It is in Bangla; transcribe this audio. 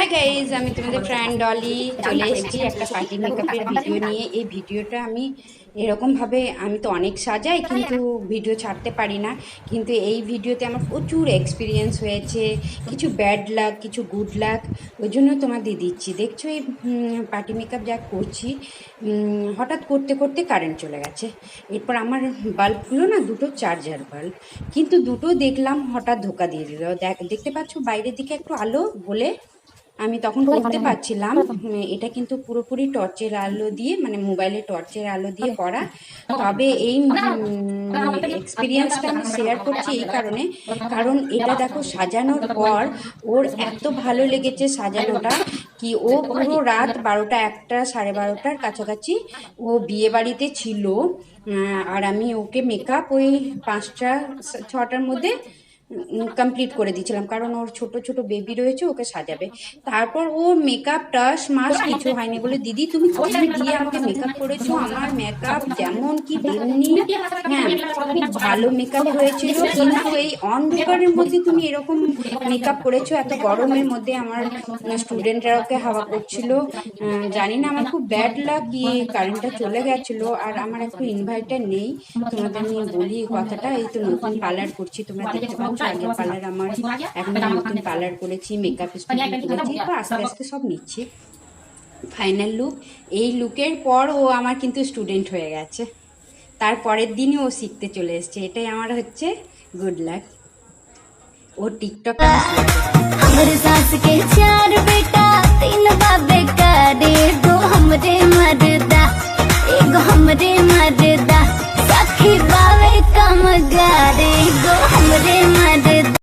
হাই গাইজ, আমি তোমাদের ফ্রেন্ড ডলি চলে এসেছি একটা পার্টি মেকআপের ভিডিও নিয়ে। এই ভিডিওটা আমি এরকমভাবে, আমি তো অনেক সাজাই কিন্তু ভিডিও ছাড়তে পারি না, কিন্তু এই ভিডিওতে আমার প্রচুর এক্সপিরিয়েন্স হয়েছে, কিছু ব্যাড লাক কিছু গুড লাক, ওই জন্য তোমাদের দিচ্ছি। দেখছো এই পার্টি মেকআপ যা করছি, হঠাৎ করতে করতে কারেন্ট চলে গেছে। এরপর আমার বাল্বগুলো না দুটো চার্জার বাল্ব, কিন্তু দুটো দেখলাম হঠাৎ ধোকা দিয়ে দিল। দেখতে পাচ্ছ বাইরের দিকে একটু আলো বলে আমি তখন করতে পারছিলাম। এটা কিন্তু পুরোপুরি টর্চের আলো দিয়ে, মানে মোবাইলের টর্চের আলো দিয়ে করা। তবে এই এক্সপিরিয়েন্সটা আমি শেয়ার করছি এই কারণে, কারণ এটা দেখো সাজানোর পর ওর এত ভালো লেগেছে সাজানোটা, কি ও পুরো রাত 12টা 1টা 12:30টার কাছাকাছি ও বিয়ে বাড়িতে ছিল। আর আমি ওকে মেকআপ ওই 5টা 6টার মধ্যে কমপ্লিট করে দিয়েছিলাম, কারণ ওর ছোট ছোট বেবি রয়েছে, ওকে সাজাবে। তারপর ও মেকআপটা মাস কিছু হয়নি বলে, দিদি তুমি কোথায় গিয়ে আমাকে মেকআপ করেছো? আমার মেকআপ যেমন কি তেমনি, হ্যাঁ খুব ভালো মেকআপ হয়েছিল, কিন্তু এই অন্ধকারের মধ্যে তুমি এরকম মেকআপ করেছো, এত গরমের মধ্যে। আমার স্টুডেন্টরা ওকে হাওয়া করছিল, জানি না, আমার খুব ব্যাড লাক, গিয়ে কারেন্টটা চলে গেছিলো। আর আমার একটু ইনভার্টার নেই, তোমাদের নিয়ে বলি কথাটা। এই তো নতুন পার্লার করছি, তোমরা দেখতে পাচ্ছ। আগের পার্লার আমার, এখন নতুন পার্লার করেছি, মেকআপ স্টুডিও করেছি, তো আস্তে আস্তে সব নিচ্ছি। ফাইনাল লুক, এই লুকের পর ও আমার কিন্তু স্টুডেন্ট হয়ে গেছে, তারপরের দিনই ও শিখতে চলে এসছে। এটাই আমার হচ্ছে গুড লাক। ও টিকটক हमरे सास के 4 बेटा 3 बाबे का, एगो हमरे मरदा एगो हमरे